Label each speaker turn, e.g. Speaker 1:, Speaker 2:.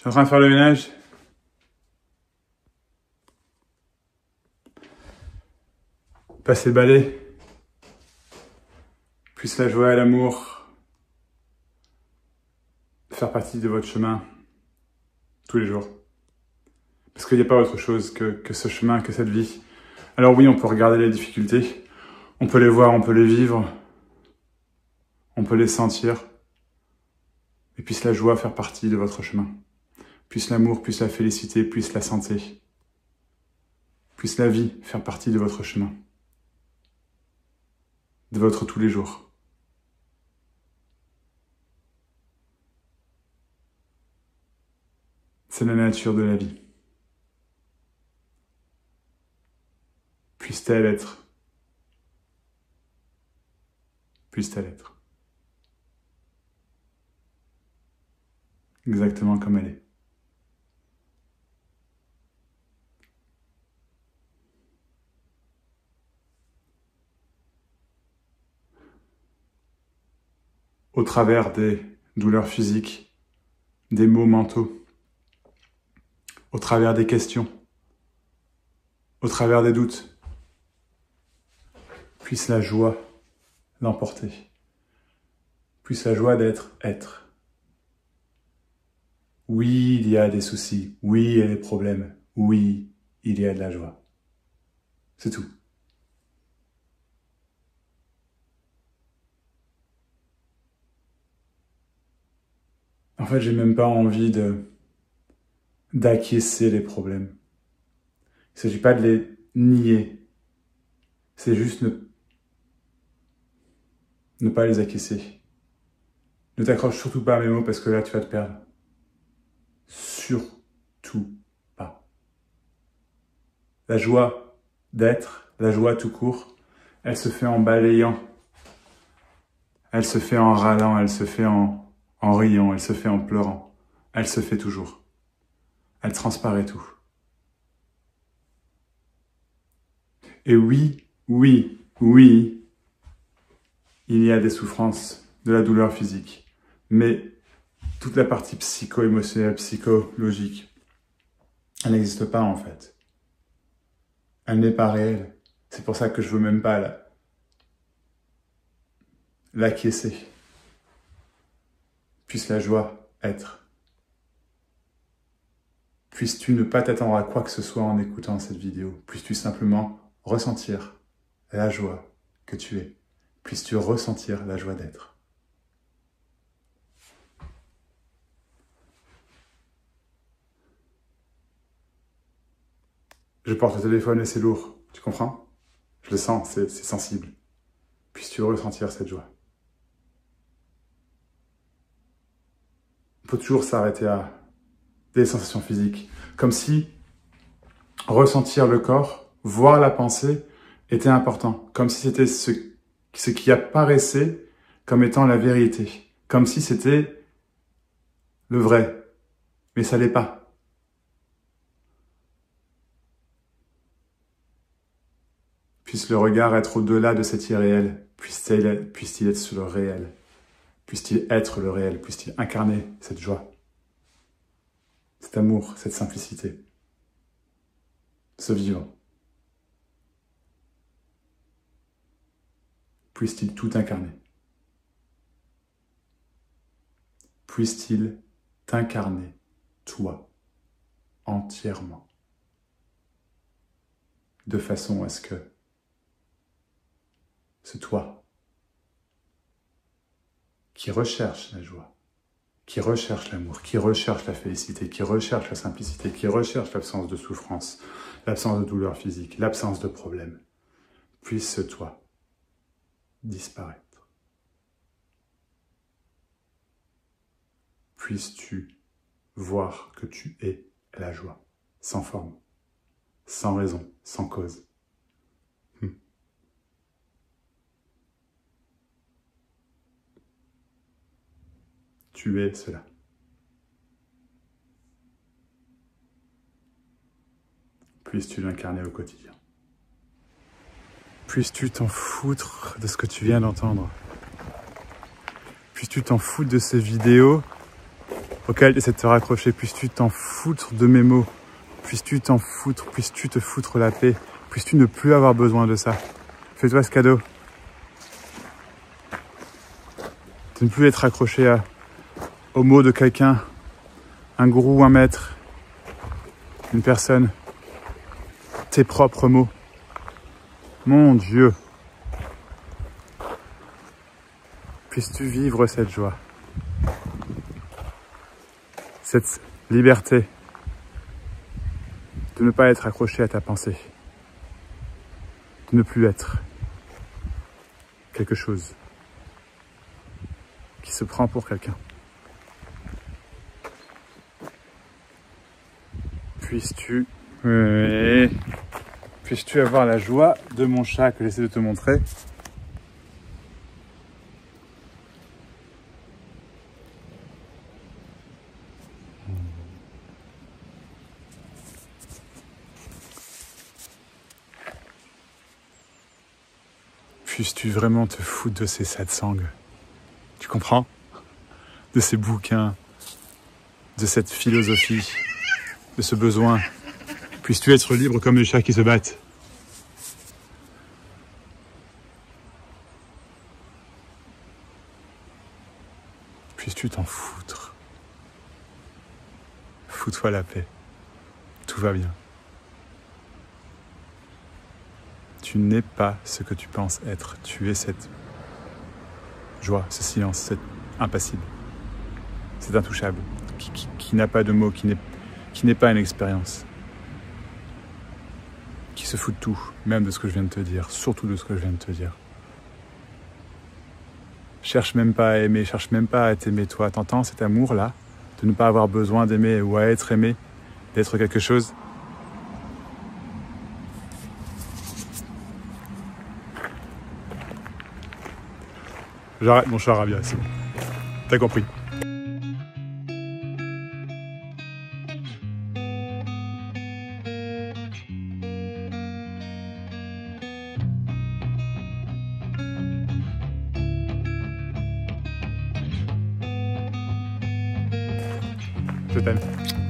Speaker 1: suis en train de faire le ménage. Passer le balai. Puisse la joie et l'amour faire partie de votre chemin tous les jours. Parce qu'il n'y a pas autre chose que ce chemin, que cette vie. Alors oui, on peut regarder les difficultés, on peut les voir, on peut les vivre, on peut les sentir. Et puisse la joie faire partie de votre chemin. Puisse l'amour, puisse la félicité, puisse la santé. Puisse la vie faire partie de votre chemin. De votre tous les jours. C'est la nature de la vie. Puisse-t-elle être. Puisse-t-elle être. Exactement comme elle est. Au travers des douleurs physiques, des maux mentaux, au travers des questions, au travers des doutes, puisse la joie l'emporter. Puisse la joie d'être être. Oui, il y a des soucis. Oui, il y a des problèmes. Oui, il y a de la joie. C'est tout. En fait, j'ai même pas envie d'acquiescer les problèmes. Il s'agit pas de les nier. C'est juste ne pas les acquiescer. Ne t'accroche surtout pas à mes mots parce que là, tu vas te perdre. Surtout pas. La joie d'être, la joie tout court, elle se fait en balayant. Elle se fait en râlant, elle se fait en riant, elle se fait en pleurant. Elle se fait toujours. Elle transparaît tout. Et oui, oui, oui, il y a des souffrances, de la douleur physique. Mais toute la partie psycho-émotionnelle, psychologique, elle n'existe pas en fait. Elle n'est pas réelle. C'est pour ça que je veux même pas l'acquiescer. Puisse la joie être. Puisses-tu ne pas t'attendre à quoi que ce soit en écoutant cette vidéo. Puisses-tu simplement ressentir la joie que tu es. Puisses-tu ressentir la joie d'être. Je porte le téléphone et c'est lourd, tu comprends? Je le sens, c'est sensible. Puisses-tu ressentir cette joie. Il faut toujours s'arrêter à des sensations physiques. Comme si ressentir le corps, voir la pensée, était important. Comme si c'était ce qui apparaissait comme étant la vérité. Comme si c'était le vrai. Mais ça l'est pas. Puisse le regard être au-delà de cet irréel. Puisse-t-il être sur le réel. Puisse-t-il être le réel. Puisse-t-il incarner cette joie. Cet amour, cette simplicité. Ce vivre. Puisse-t-il tout incarner. Puisse-t-il t'incarner, toi, entièrement. De façon à ce que ce toi qui recherche la joie, qui recherche l'amour, qui recherche la félicité, qui recherche la simplicité, qui recherche l'absence de souffrance, l'absence de douleur physique, l'absence de problème, puisse ce toi disparaître. Puisses-tu voir que tu es la joie, sans forme, sans raison, sans cause. Tu es cela. Puisses-tu l'incarner au quotidien. Puisses-tu t'en foutre de ce que tu viens d'entendre. Puisses-tu t'en foutre de ces vidéos auxquels tu essaies de te raccrocher. Puisses-tu t'en foutre de mes mots. Puisses-tu t'en foutre, puisses-tu te foutre la paix. Puisses-tu ne plus avoir besoin de ça. Fais-toi ce cadeau. De ne plus être accroché aux mots de quelqu'un, un gourou, un maître, une personne. Tes propres mots. Mon Dieu. Puisses-tu vivre cette joie, cette liberté de ne pas être accroché à ta pensée, de ne plus être quelque chose qui se prend pour quelqu'un. Puisses-tu avoir la joie de mon chat que j'essaie de te montrer. Puisses-tu vraiment te foutre de ces satsangs. Tu comprends? De ces bouquins, de cette philosophie, de ce besoin. Puisses-tu être libre comme les chats qui se battent. Puisses-tu t'en foutre. Fous-toi la paix. Tout va bien. Tu n'es pas ce que tu penses être. Tu es cette joie, ce silence, cet impassible, cet intouchable, qui n'a pas de mots, qui n'est pas une expérience, qui se fout de tout, même de ce que je viens de te dire, surtout de ce que je viens de te dire. Cherche même pas à aimer, cherche même pas à t'aimer toi. T'entends cet amour-là, de ne pas avoir besoin d'aimer ou à être aimé, d'être quelque chose. J'arrête mon charabia, c'est bon. T'as compris. Je t'aime.